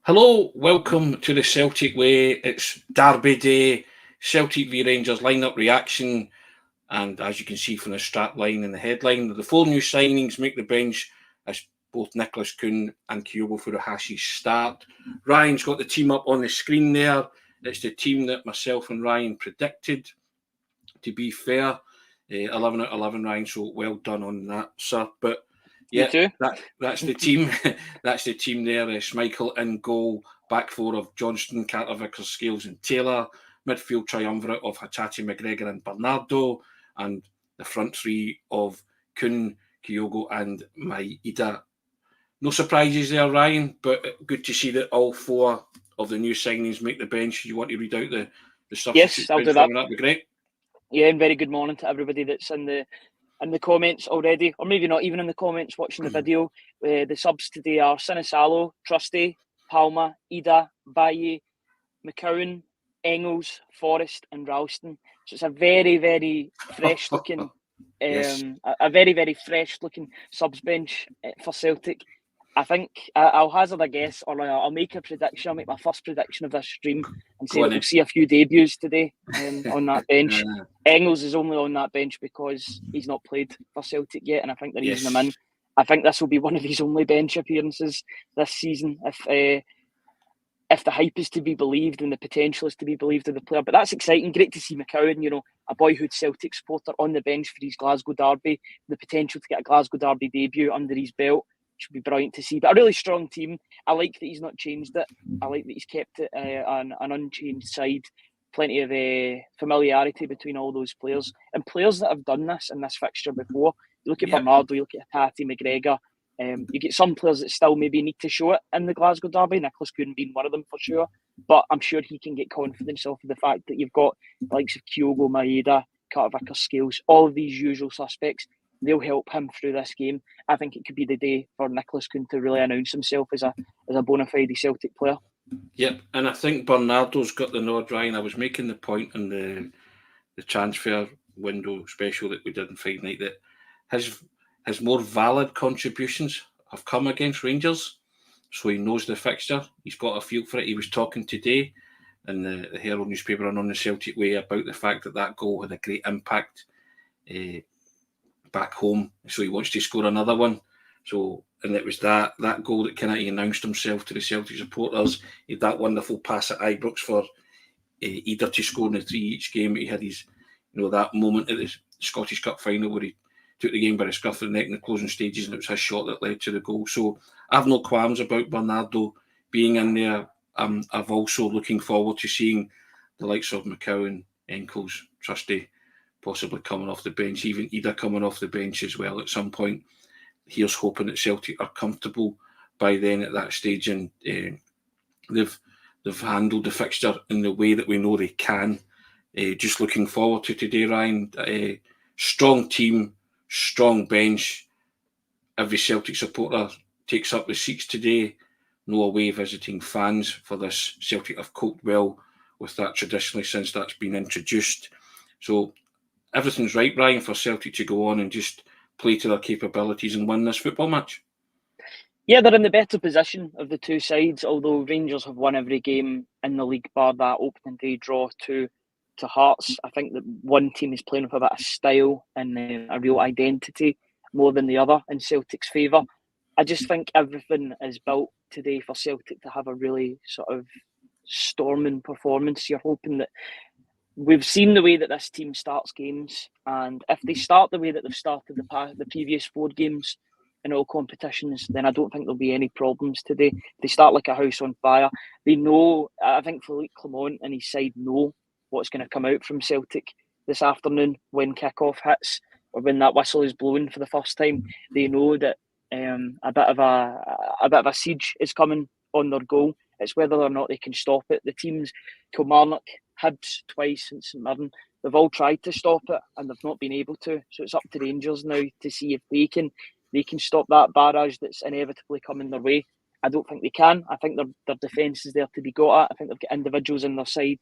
Hello, welcome to the Celtic Way. It's Derby Day, Celtic v Rangers lineup reaction, and as you can see from the strap line and the headline, the four new signings make the bench as both Nicholas Kuhn and Kyogo Furuhashi's start. Ryan's got the team up on the screen there. It's the team that myself and Ryan predicted. To be fair, 11 out of 11, Ryan, so well done on that, sir. But yeah, that's the team. That's the team there. Schmeichel in goal, back four of Johnston, Carter, Vickers, Scales and Taylor, midfield triumvirate of Hatate, McGregor and Bernardo, and the front three of Kuhn, Kyogo and Maeda. No surprises there, Ryan, but good to see that all four of the new signings make the bench. You want to read out the substitutes? Yes, I'll do that. That'd be great. Yeah, and very good morning to everybody that's in the comments already, or maybe not even in the comments watching the video. The subs today are Sinisalo, Trusty, Palma, Ida, Baye, McCowan, Engels, Forrest and Ralston. So it's a very, very fresh looking Yes. a very, very fresh looking subs bench for Celtic. I think I'll hazard a guess, or I'll make a prediction. I'll make my first prediction of this stream and say that we'll see a few debuts today on that bench. Engels is only on that bench because he's not played for Celtic yet, and I think they're using him in. I think this will be one of his only bench appearances this season, if the hype is to be believed and the potential is to be believed of the player. But that's exciting. Great to see McCowan, a boyhood Celtic supporter, on the bench for his Glasgow Derby. The potential to get a Glasgow Derby debut under his belt should be brilliant to see. But a really strong team. I like that he's not changed it. I like that he's kept it an unchanged side. Plenty of familiarity between all those players. And players that have done this in this fixture before. You look at Bernardo, you look at Hatate, McGregor. You get some players that still maybe need to show it in the Glasgow Derby. Nicholas Kuhn being one of them for sure. But I'm sure he can get confidence off of the fact that you've got the likes of Kyogo, Maeda, Carter, Vickers, Scales, all of these usual suspects. They'll help him through this game. I think it could be the day for Nicholas Kuhn to really announce himself as a bona fide Celtic player. Yep, and I think Bernardo's got the nod, Ryan. I was making the point in the transfer window special that we did on Friday night that his more valid contributions have come against Rangers, so he knows the fixture. He's got a feel for it. He was talking today in the Herald newspaper and on the Celtic Way about the fact that goal had a great impact back home, so he wants to score another one. So, and it was that goal that kind of announced himself to the Celtic supporters. He had that wonderful pass at Ibrox for Ida to score in the 3 each game. He had his, that moment at the Scottish Cup final where he took the game by the scruff of the neck in the closing stages, and it was his shot that led to the goal. So I've no qualms about Bernardo being in there. I've also looking forward to seeing the likes of McCowan, Engels, Trusty, possibly coming off the bench, even Ida coming off the bench as well at some point. Here's hoping that Celtic are comfortable by then at that stage, and they've handled the fixture in the way that we know they can. Just looking forward to today, Ryan. Strong team, strong bench. Every Celtic supporter takes up the seats today. No away visiting fans for this. Celtic have coped well with that traditionally since that's been introduced. So everything's right, Ryan, for Celtic to go on and just play to their capabilities and win this football match. Yeah, they're in the better position of the two sides, although Rangers have won every game in the league bar that opening day draw to Hearts. I think that one team is playing with a bit of style and a real identity more than the other in Celtic's favour. I just think everything is built today for Celtic to have a really sort of storming performance. You're hoping that we've seen the way that this team starts games, and if they start the way that they've started the previous 4 games in all competitions, then I don't think there'll be any problems today. They start like a house on fire. They know, I think Philippe Clement and his side know what's going to come out from Celtic this afternoon when kickoff hits, or when that whistle is blown for the first time. They know that a bit of a siege is coming on their goal. It's whether or not they can stop it. The teams, Kilmarnock, Hibs twice, and St Mirren, they've all tried to stop it and they've not been able to. So it's up to Rangers now to see if they can stop that barrage that's inevitably coming their way. I don't think they can. I think their defence is there to be got at. I think they've got individuals in their side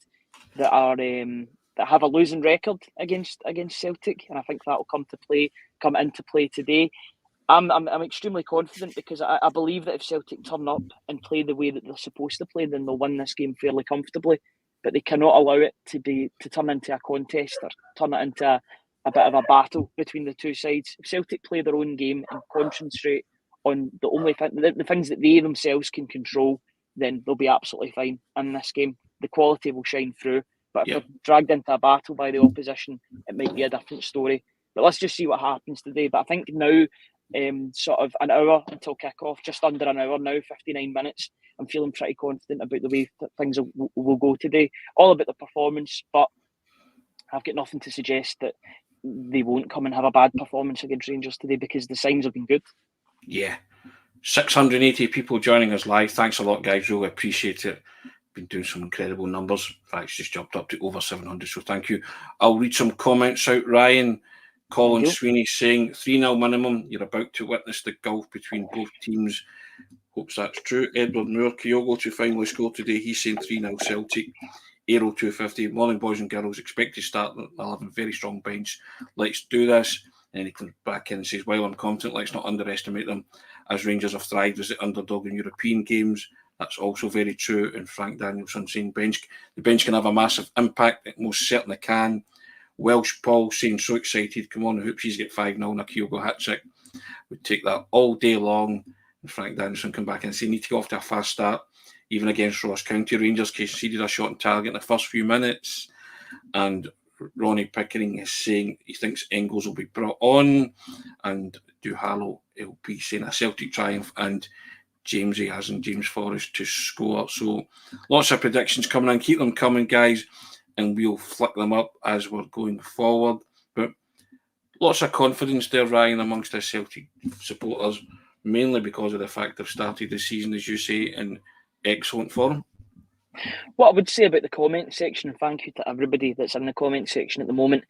that are that have a losing record against Celtic, and I think that will come into play today. I'm extremely confident because I believe that if Celtic turn up and play the way that they're supposed to play, then they'll win this game fairly comfortably. But they cannot allow it to turn into a contest or turn it into a bit of a battle between the two sides. If Celtic play their own game and concentrate on the things that they themselves can control, then they'll be absolutely fine in this game. The quality will shine through. But if they're dragged into a battle by the opposition, it might be a different story. But let's just see what happens today. But I think now, sort of an hour until kick-off, just under an hour now, 59 minutes, I'm feeling pretty confident about the way that things will go today. All about the performance, but I've got nothing to suggest that they won't come and have a bad performance against Rangers today because the signs have been good. Yeah. 680 people joining us live. Thanks a lot, guys. Really appreciate it. Been doing some incredible numbers. In fact, it's just jumped up to over 700, so thank you. I'll read some comments out. Ryan, Colin Sweeney saying 3-0 minimum. You're about to witness the gulf between both teams. Hopes that's true. Edward Moore, Kyogo to finally score today. He's saying 3-0 Celtic. Aero 250. Morning, boys and girls. Expect to start 11. Very strong bench. Let's do this. And he comes back in and says, while I'm confident, let's not underestimate them, as Rangers have thrived as the underdog in European games. That's also very true. And Frank Danielson saying the bench can have a massive impact. It most certainly can. Welsh Paul saying so excited. Come on, I hope she's get 5-0 and a Kyogo hat-trick. We'd take that all day long. And Frank Danielson come back and say need to go off to a fast start. Even against Ross County, Rangers conceded a shot on target in the first few minutes. And Ronnie Pickering is saying he thinks Engels will be brought on. And Duhallo LP saying a Celtic triumph. And Jamesy as in James Forrest to score. So lots of predictions coming in. Keep them coming, guys, and we'll flick them up as we're going forward. But lots of confidence there, Ryan, amongst the Celtic supporters, mainly because of the fact they've started the season, as you say, in excellent form. What I would say about the comment section, and thank you to everybody that's in the comment section at the moment,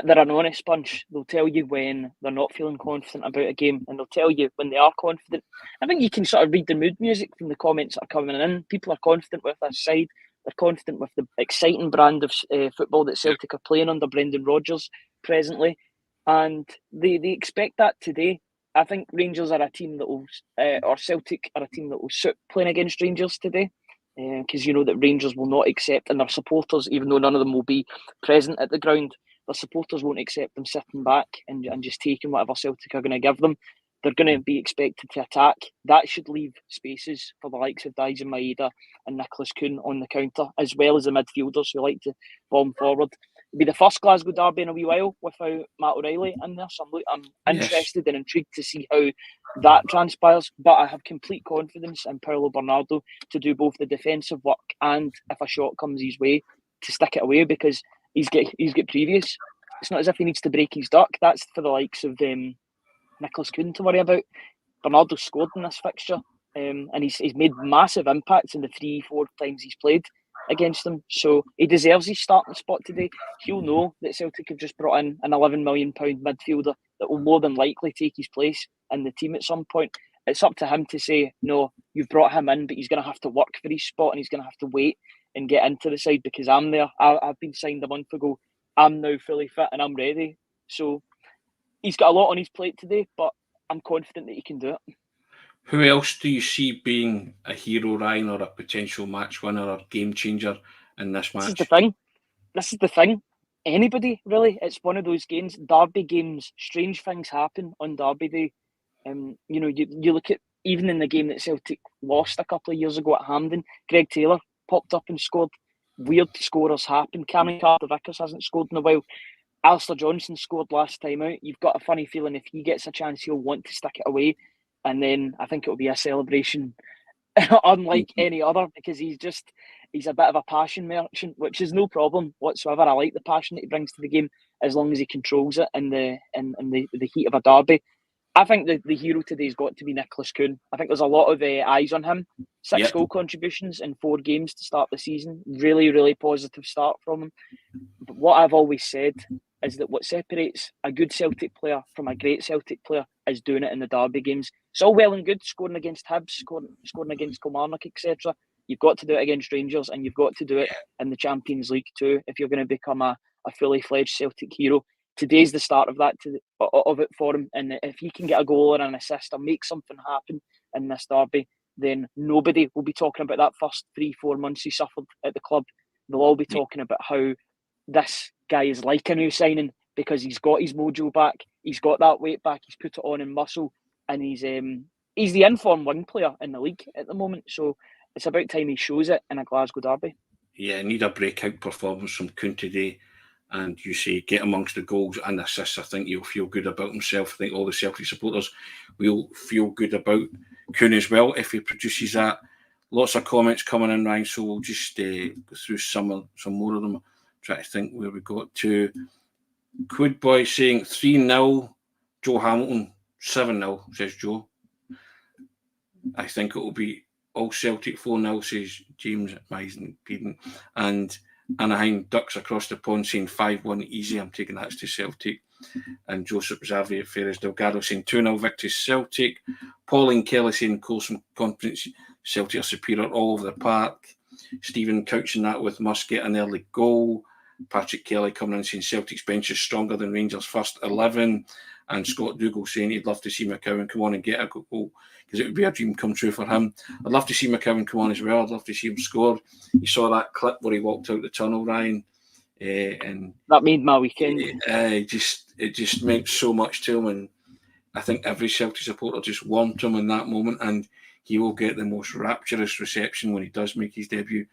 they're an honest bunch. They'll tell you when they're not feeling confident about a game, and they'll tell you when they are confident. I think you can sort of read the mood music from the comments that are coming in. People are confident with this side. They're confident with the exciting brand of football that Celtic are playing under Brendan Rodgers presently, and they expect that today. I think Rangers are a team that will, or Celtic are a team that will suit playing against Rangers today, because you know that Rangers will not accept, and their supporters, even though none of them will be present at the ground, their supporters won't accept them sitting back and just taking whatever Celtic are going to give them. They're going to be expected to attack. That should leave spaces for the likes of Daisen Maeda and Nicholas Kuhn on the counter, as well as the midfielders who like to bomb forward. It'll be the first Glasgow Derby in a wee while without Matt O'Reilly in there, so I'm interested and intrigued to see how that transpires. But I have complete confidence in Paulo Bernardo to do both the defensive work and, if a shot comes his way, to stick it away, because he's got previous. It's not as if he needs to break his duck. That's for the likes of Nicholas Kuhn to worry about. Bernardo scored in this fixture, and he's made massive impacts in the 3-4 times he's played against them. So he deserves his starting spot today. He'll know that Celtic have just brought in an £11 million midfielder that will more than likely take his place in the team at some point. It's up to him to say, no, you've brought him in, but he's going to have to work for his spot and he's going to have to wait and get into the side because I'm there. I've been signed a month ago. I'm now fully fit and I'm ready. So he's got a lot on his plate today, but I'm confident that he can do it. Who else do you see being a hero, Ryan, or a potential match winner or game changer in this match? This is the thing. Anybody, really. It's one of those games. Derby games, strange things happen on Derby Day. You know, you look at, even in the game that Celtic lost a couple of years ago at Hampden, Greg Taylor popped up and scored. Weird scorers happen. Cameron Carter-Vickers hasn't scored in a while. Alistair Johnson scored last time out. You've got a funny feeling if he gets a chance, he'll want to stick it away. And then I think it'll be a celebration unlike any other, because he's a bit of a passion merchant, which is no problem whatsoever. I like the passion that he brings to the game as long as he controls it in the heat of a derby. I think the hero today's got to be Nicholas Kuhn. I think there's a lot of eyes on him. 6 goal contributions in 4 games to start the season. Really, really positive start from him. But what I've always said is that what separates a good Celtic player from a great Celtic player is doing it in the derby games. It's all well and good scoring against Hibs, scoring against Kilmarnock, etc. You've got to do it against Rangers, and you've got to do it in the Champions League too if you're going to become a fully fledged Celtic hero. today's the start of that of it for him. And if he can get a goal or an assist or make something happen in this derby, then nobody will be talking about that first 3-4 months he suffered at the club. They'll all be talking about how this guy is like a new signing because he's got his mojo back, he's got that weight back, he's put it on in muscle, and he's the informed wing player in the league at the moment. So it's about time he shows it in a Glasgow derby. Yeah, need a breakout performance from Kuhn today. And you say get amongst the goals and assists. I think he'll feel good about himself. I think all the Celtic supporters will feel good about Kuhn as well if he produces that. Lots of comments coming in, Ryan, so we'll just go through some more of them. Try to think where we got to. Quid Boy saying 3-0, Joe Hamilton, 7-0, says Joe. I think it will be all Celtic 4-0, says James Meisen. And Anaheim Ducks across the pond saying 5-1 easy. I'm taking that to Celtic. And Joseph Xavier Ferris Delgado saying 2-0 victory Celtic. Pauline Kelly saying close and confidence Celtic are superior all over the park. Stephen couching that with must get an early goal. Patrick Kelly coming in saying Celtic's bench is stronger than Rangers' first 11. And Scott Dougal saying he'd love to see McCowan come on and get a goal because it would be a dream come true for him. I'd love to see McCowan come on as well. I'd love to see him score. You saw that clip where he walked out the tunnel, Ryan. And that made my weekend. It just meant so much to him. And I think every Celtic supporter just warmed him in that moment. And he will get the most rapturous reception when he does make his debut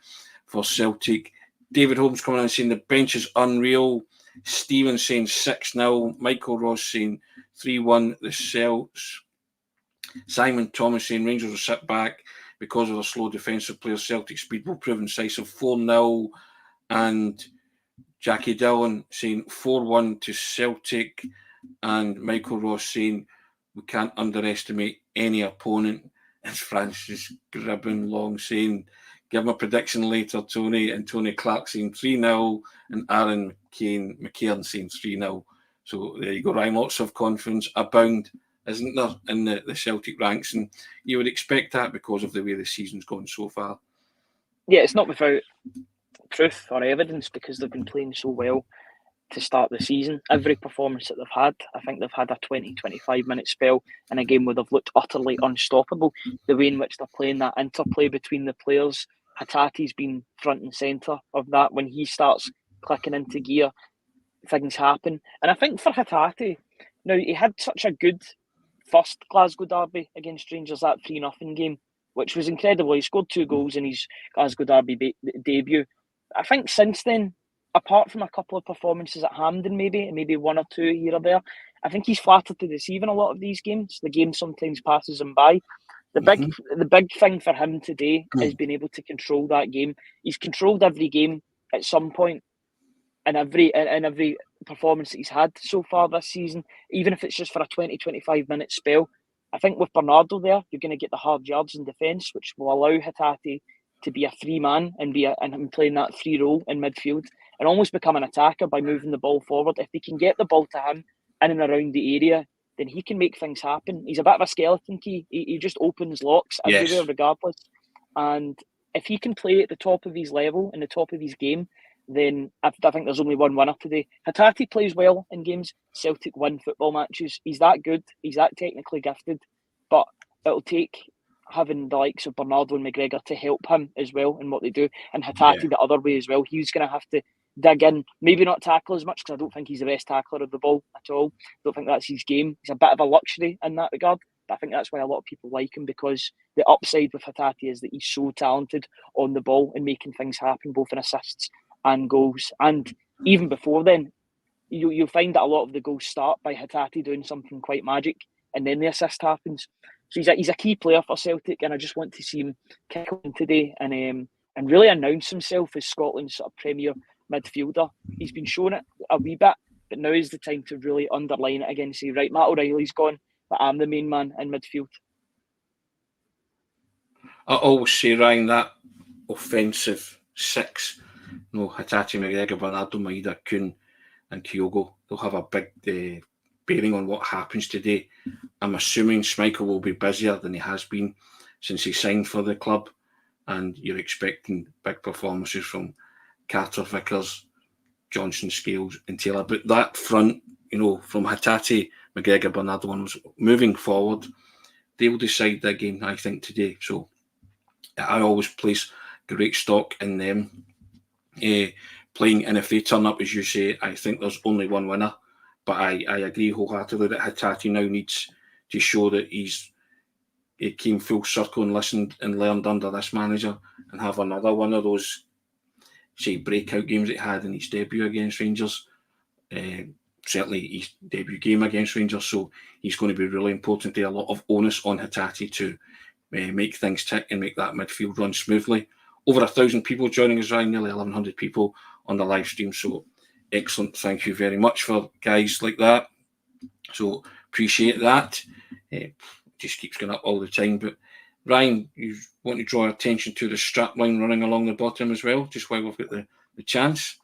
for Celtic. David Holmes coming in saying the bench is unreal. Stephen saying 6-0. Michael Ross saying 3-1 the Celts. Simon Thomas saying Rangers will sit back because of their slow defensive players. Celtic speed will prove incisive. 4-0. And Jackie Dillon saying 4-1 to Celtic. And Michael Ross saying we can't underestimate any opponent. And Francis Gribben Long saying give him a prediction later, Tony. And Tony Clark saying 3-0. And Aaron McCairn saying 3-0. So there you go, Ryan. Lots of confidence abound, isn't there, in the Celtic ranks? And you would expect that because of the way the season's gone so far. Yeah, it's not without proof or evidence because they've been playing so well to start the season. Every performance that they've had, I think they've had a 20-25 minute spell in a game where they've looked utterly unstoppable. The way in which they're playing, that interplay between the players, Hatate's been front and centre of that. When he starts clicking into gear, things happen. And I think for Hatate, now he had such a good first Glasgow derby against Rangers, that 3-0 game, which was incredible. He scored 2 goals in his Glasgow derby debut. I think since then, apart from a couple of performances at Hampden, maybe 1 or 2 here or there, I think he's flattered to deceive in a lot of these games. The game sometimes passes him by. The big thing for him today is being able to control that game. He's controlled every game at some point in every performance that he's had so far this season, even if it's just for a 20-25 minute spell. I think with Bernardo there, you're going to get the hard yards in defence, which will allow Hatate to be a free man and him playing that free role in midfield and almost become an attacker by moving the ball forward. If they can get the ball to him in and around the area, then he can make things happen. He's a bit of a skeleton key. He just opens locks everywhere regardless. And if he can play at the top of his level and the top of his game, then I think there's only one winner today. Hatate plays well in games. Celtic win football matches. He's that good. He's that technically gifted. But it'll take having the likes of Bernardo and McGregor to help him as well in what they do. And Hatate the other way as well. He's going to have to dig in. Maybe not tackle as much because I don't think he's the best tackler of the ball at all. I don't think that's his game. He's a bit of a luxury in that regard. But I think that's why a lot of people like him, because the upside with Hatate is that he's so talented on the ball and making things happen, both in assists and goals. And even before then, you'll find that a lot of the goals start by Hatate doing something quite magic, and then the assist happens. So he's a key player for Celtic, and I just want to see him kick on today and really announce himself as Scotland's sort of premier midfielder. He's been showing it a wee bit, but now is the time to really underline it again and say, right, Matt O'Reilly's gone, but I'm the main man in midfield. I always say, Ryan, that offensive 6, Hatate, McGregor, Bernardo, Maeda, Kuhn and Kyogo, they'll have a big bearing on what happens today. I'm assuming Schmeichel will be busier than he has been since he signed for the club, and you're expecting big performances from Carter Vickers, Johnson, Scales and Taylor. But that front, from Hatate, McGregor, Bernardo was moving forward, they will decide the game, I think, today. So I always place great stock in them playing, and if they turn up, as you say, I think there's only one winner. But I agree wholeheartedly that Hatate now needs to show that he came full circle and listened and learned under this manager, and have another one of those, say, breakout games that he had in his debut against Rangers. Certainly his debut game against Rangers, so he's going to be really important there. A lot of onus on Hatate to make things tick and make that midfield run smoothly. Over 1,000 people joining us, Ryan, nearly 1,100 people on the live stream, so excellent. Thank you very much for guys like that. So appreciate that. Just keeps going up all the time. But Ryan, you want to draw attention to the strap line running along the bottom as well, just while we've got the chance?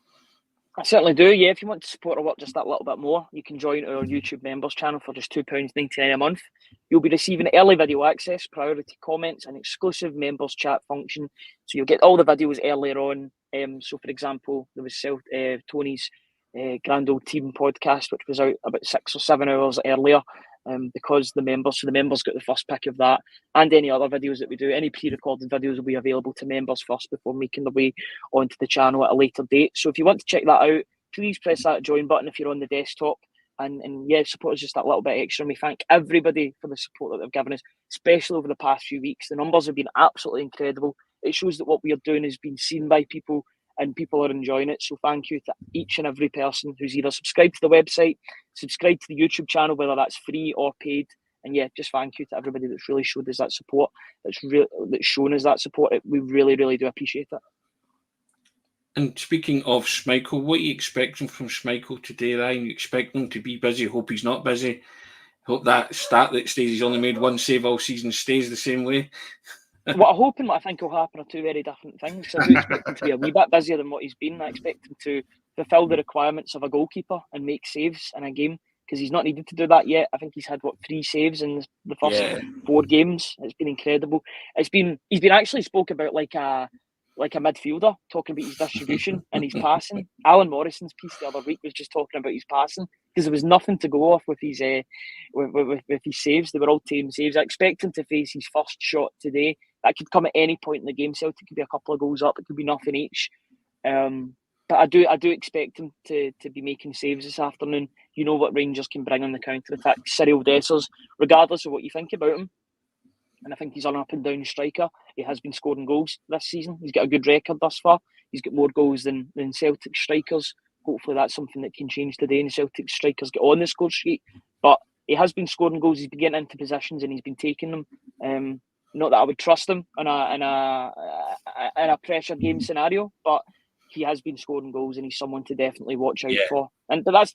I certainly do, yeah. If you want to support our work just that little bit more, you can join our YouTube members channel for just £2.99 a month. You'll be receiving early video access, priority comments, and exclusive members chat function. So you'll get all the videos earlier on. So, for example, there was Tony's Grand Old Team podcast, which was out about 6 or 7 hours earlier. Because the members got the first pick of that, and any other videos that we do. Any pre-recorded videos will be available to members first before making their way onto the channel at a later date. So if you want to check that out, please press that join button if you're on the desktop. And yeah, support us just that little bit extra. And we thank everybody for the support that they've given us, especially over the past few weeks. The numbers have been absolutely incredible. It shows that what we are doing is being seen by people, and people are enjoying it. So thank you to each and every person who's either subscribed to the website, subscribed to the YouTube channel, whether that's free or paid. And yeah, just thank you to everybody that's really showed us that support, that's shown us that support. We really, really do appreciate it. And speaking of Schmeichel, what are you expecting from Schmeichel today, Ryan? You expect him to be busy? Hope he's not busy. Hope that stat that stays he's only made one save all season stays the same way. What I hope and what I think will happen are two very different things. I do expect him to be a wee bit busier than what he's been. I expect him to fulfil the requirements of a goalkeeper and make saves in a game, because he's not needed to do that yet. I think he's had 3 saves in the first 4 games. It's been incredible. He's been actually spoke about like a midfielder, talking about his distribution and his passing. Alan Morrison's piece the other week was just talking about his passing, because there was nothing to go off with his with his saves. They were all tame saves. I expect him to face his first shot today. That could come at any point in the game. Celtic could be a couple of goals up. It could be nothing each. But I do expect him to be making saves this afternoon. You know what Rangers can bring on the counter-attack. Serial Dessers, regardless of what you think about him. And I think he's an up-and-down striker. He has been scoring goals this season. He's got a good record thus far. He's got more goals than Celtic strikers. Hopefully that's something that can change today and Celtic strikers get on the score sheet. But he has been scoring goals. He's been getting into positions and he's been taking them. Not that I would trust him in a pressure game scenario, but he has been scoring goals and he's someone to definitely watch out for. But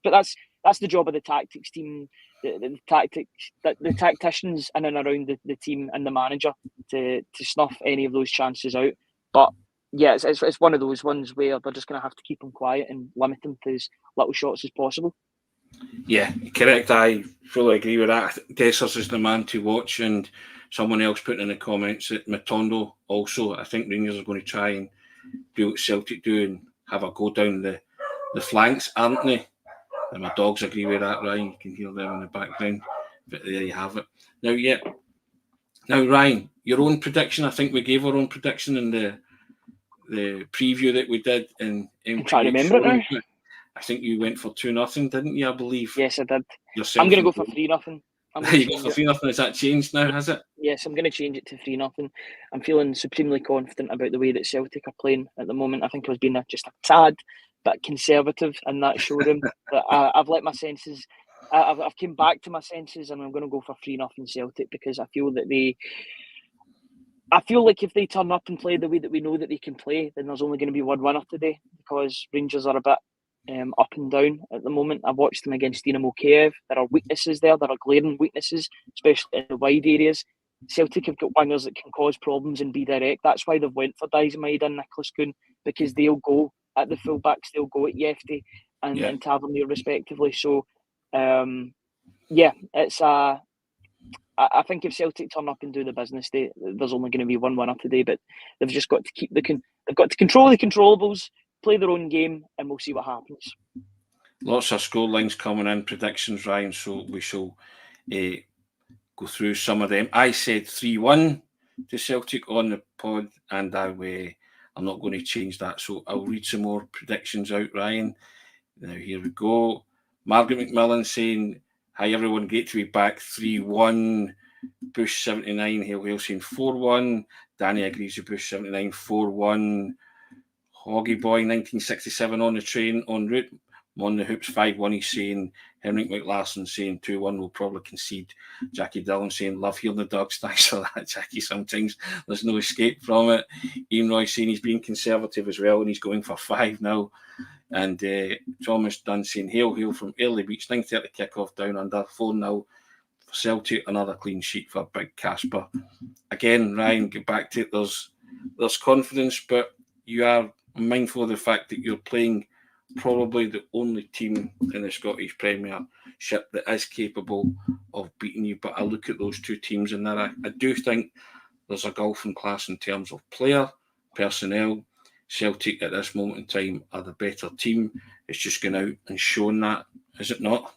that's the job of the tactics team, the tacticians in and around the team and the manager to snuff any of those chances out. But yeah, it's one of those ones where they're just going to have to keep him quiet and limit him to as little shots as possible. Yeah, correct. I fully agree with that. Dessers is the man to watch, and someone else put in the comments that Matondo also. I think Rangers are going to try and do what Celtic do and have a go down the flanks, aren't they? And my dogs agree with that, Ryan. You can hear them in the background. But there you have it. Now, Ryan, your own prediction. I think we gave our own prediction in the preview that we did in I'm trying to remember it now. I think you went for 2-0, didn't you? I believe. Yes, I did. Yourself I'm going to go for 3-0. You go for 3-0. Has that changed now? Has it? Yes, I'm going to change it to 3-0. I'm feeling supremely confident about the way that Celtic are playing at the moment. I think I was being just a tad bit conservative in that showroom. But I've let my senses. I've came back to my senses, and I'm going to go for 3-0 Celtic, because I feel like if they turn up and play the way that we know that they can play, then there's only going to be one winner today, because Rangers are a bit up and down at the moment. I've watched them against Dynamo Kiev. There are weaknesses there. There are glaring weaknesses, especially in the wide areas. Celtic have got wingers that can cause problems and be direct. That's why they've went for Dysmaid and Nicholas Kuhn, because they'll go at the fullbacks, they'll go at Yefty and Tavernier respectively. So, it's I think if Celtic turn up and do the business, there's only going to be one winner today. But they've just got to they've got to control the controllables, play their own game, and we'll see what happens. Lots of scorelines coming in, predictions, Ryan, so we shall go through some of them. I said 3-1 to Celtic on the pod, and I'm not going to change that, so I'll read some more predictions out, Ryan. Now, here we go. Margaret McMillan saying, hi everyone, great to be back, 3-1. Bush 79, Hale saying 4-1. Danny agrees with Bush 79, 4-1. Hoggy Boy 1967 on the train, en route. On the hoops 5-1, he's saying. Henrik McLaughlin saying 2-1, will probably concede. Jackie Dillon saying, love hearing the dogs. Thanks for that, Jackie. Sometimes there's no escape from it. Ian Roy saying he's being conservative as well, and he's going for 5 now. And Thomas Dunn saying, hail from Early Beach, 9:30 kickoff down under, 4-0 for Celtic, another clean sheet for Big Casper. Again, Ryan, get back to it. There's confidence, but you are mindful of the fact that you're playing probably the only team in the Scottish Premiership that is capable of beating you. But I look at those two teams and I do think there's a gulf in class in terms of player, personnel. Celtic at this moment in time are the better team. It's just going out and shown that, is it not?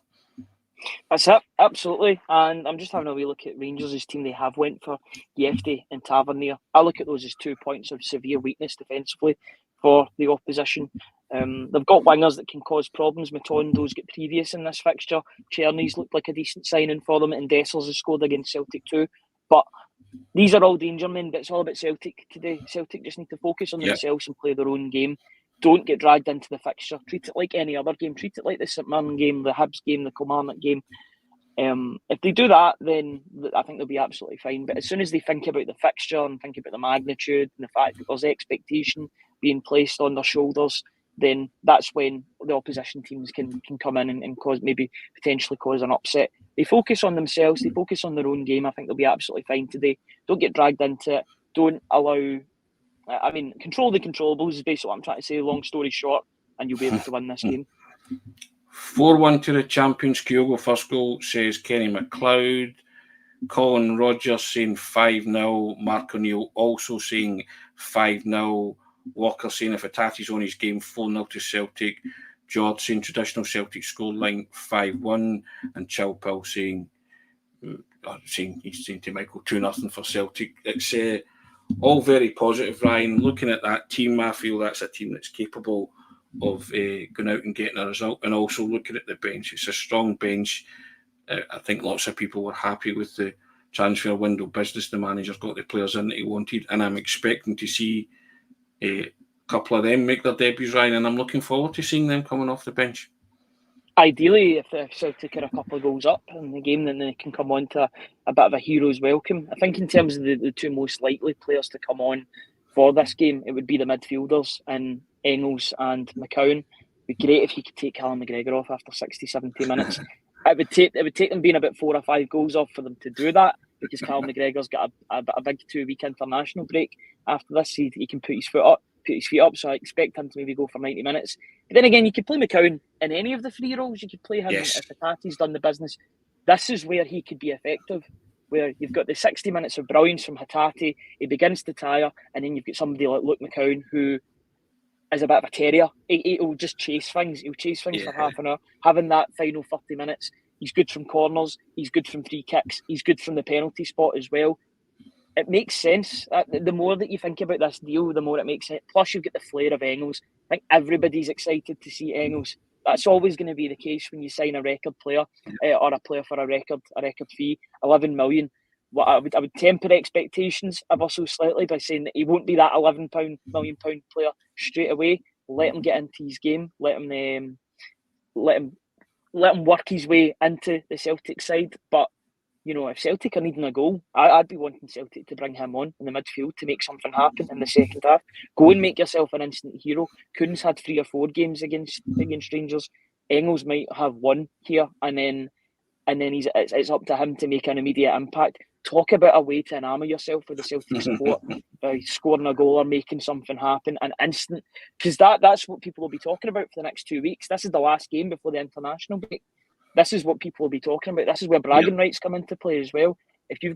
That's it, absolutely. And I'm just having a wee look at Rangers' team. They have went for Yefty and Tavernier. I look at those as 2 points of severe weakness defensively for the opposition. They've got wingers that can cause problems. Matondo's got previous in this fixture. Cherny's looked like a decent signing for them, and Dessers has scored against Celtic too. But these are all danger men, but it's all about Celtic today. Celtic just need to focus on themselves and play their own game. Don't get dragged into the fixture. Treat it like any other game. Treat it like the St Mirren game, the Hibs game, the Kilmarnock game. If they do that, then I think they'll be absolutely fine. But as soon as they think about the fixture and think about the magnitude and the fact that there's expectation being placed on their shoulders, then that's when the opposition teams can come in and potentially cause an upset. They focus on themselves, they focus on their own game. I think they'll be absolutely fine today. Don't get dragged into it. Don't allow... control the controllables is basically what I'm trying to say, long story short, and you'll be able to win this game. 4-1 to the champions. Kyogo first goal, says Kenny McLeod. Colin Rogers saying 5-0. Mark O'Neill also saying 5-0. Walker saying if Atati's on his game, 4-0 to Celtic. George saying traditional Celtic scoreline 5-1. And Chilpil saying he's saying to Michael 2-0 for Celtic. It's all very positive, Ryan. Looking at that team, I feel that's a team that's capable of going out and getting a result. And also looking at the bench, it's a strong bench. I think lots of people were happy with the transfer window business. The manager's got the players in that he wanted, and I'm expecting to see a couple of them make their debuts, Ryan, and I'm looking forward to seeing them coming off the bench. Ideally, if Celtic are a couple of goals up in the game, then they can come on to a bit of a hero's welcome. I think in terms of the two most likely players to come on for this game, it would be the midfielders and Engels and McCowan. It'd be great if you could take Callum McGregor off after 60, 70 minutes. It would take them being about 4 or 5 goals off for them to do that, because Callum McGregor's got a big 2-week international break after this. He can put his feet up, so I expect him to maybe go for 90 minutes. But then again, you could play McCowan in any of the 3 roles. You could play him if Atati's done the business. This is where he could be effective, where you've got the 60 minutes of brilliance from Hatate, he begins to tire, and then you've got somebody like Luke McCowan, who is a bit of a terrier. He'll just chase things. He'll chase things for half an hour. Having that final 30 minutes, he's good from corners, he's good from free kicks, he's good from the penalty spot as well. It makes sense. The more that you think about this deal, the more it makes sense. Plus, you've got the flair of Engels. I think everybody's excited to see Engels. That's always going to be the case when you sign a record player or a player for a record fee, 11 million. Well, I would temper expectations ever so slightly by saying that he won't be that £11 million player straight away. Let him get into his game. Let him work his way into the Celtic side. But if Celtic are needing a goal, I'd be wanting Celtic to bring him on in the midfield to make something happen in the second half. Go and make yourself an instant hero. Kuhn's had 3 or 4 games against Rangers. Engels might have 1 here, and then it's up to him to make an immediate impact. Talk about a way to enamour yourself with the Celtic support by scoring a goal or making something happen, an instant, because that's what people will be talking about for the next 2 weeks. This is the last game before the international break. This is what people will be talking about. This is where bragging rights come into play as well. If you're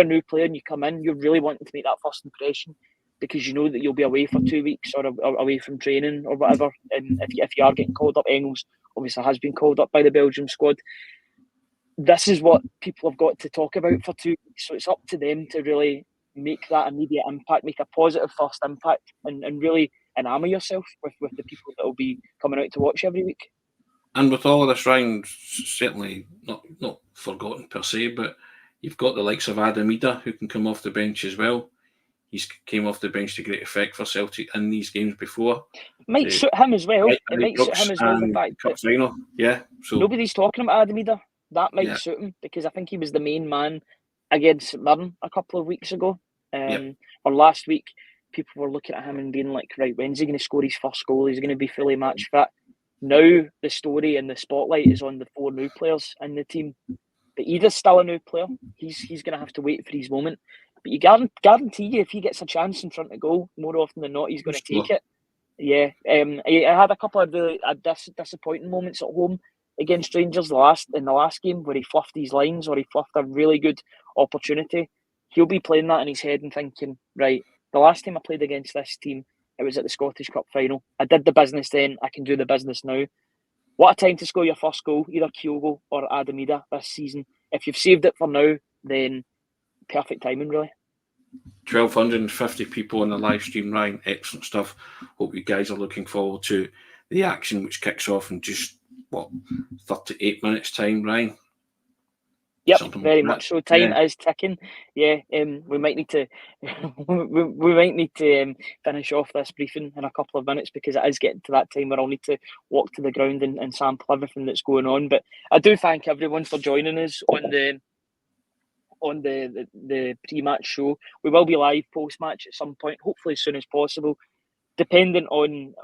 a new player and you come in, you're really wanting to make that first impression. because you know that you'll be away for 2 weeks or away from training or whatever. And if you are getting called up, Engels obviously has been called up by the Belgium squad. This is what people have got to talk about for 2 weeks. So it's up to them to really make that immediate impact, make a positive first impact, and really enamour yourself with the people that will be coming out to watch every week. And with all of this, Ryan, certainly not forgotten per se, but you've got the likes of Adam Ida who can come off the bench as well. He's came off the bench to great effect for Celtic in these games before. Might suit him as well. It might suit him as well. The And fact cup that final, yeah. So nobody's talking about Adam Ida. That might Yeah. suit him because I think he was the main man against St Mirren a couple of weeks ago. Or last week, people were looking at him and being like, right, when's he going to score his first goal? He's going to be fully match fit. Now the story and the spotlight is on the 4 new players in the team. But Ida's still a new player. He's going to have to wait for his moment. But you guarantee you, if he gets a chance in front of goal, more often than not, he's going to take it. Yeah, I had a couple of really disappointing moments at home against Rangers in the last game where he fluffed his lines or he fluffed a really good opportunity. He'll be playing that in his head and thinking, right, the last time I played against this team, it was at the Scottish Cup final. I did the business then, I can do the business now. What a time to score your first goal, either Kyogo or Adam Ida this season. If you've saved it for now, then perfect timing, really. 1,250 people on the live stream, Ryan. Excellent stuff. Hope you guys are looking forward to the action, which kicks off in just 38 minutes time, Ryan. Yep, Something very like much so. Time is ticking. Yeah, we might need to we might need to finish off this briefing in a couple of minutes because it is getting to that time where I'll need to walk to the ground and sample everything that's going on. But I do thank everyone for joining us on the pre-match show. We will be live post-match at some point, hopefully as soon as possible, dependent on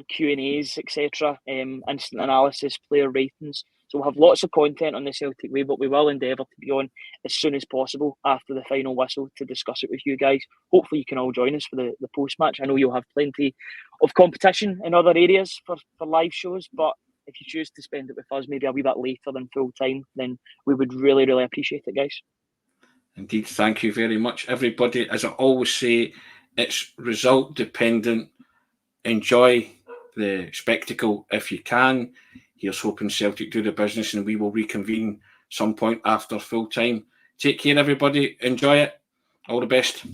Q&As, etc., instant analysis, player ratings. So we'll have lots of content on the Celtic Way, but we will endeavour to be on as soon as possible after the final whistle to discuss it with you guys. Hopefully you can all join us for the post-match. I know you'll have plenty of competition in other areas for live shows, but if you choose to spend it with us maybe a wee bit later than full time, then we would really, really appreciate it, guys. Indeed, thank you very much, everybody. As I always say, it's result dependent. Enjoy the spectacle if you can. Here's hoping Celtic do the business, and we will reconvene some point after full time. Take care, everybody. Enjoy it. All the best.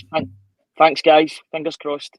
Thanks, guys. Fingers crossed.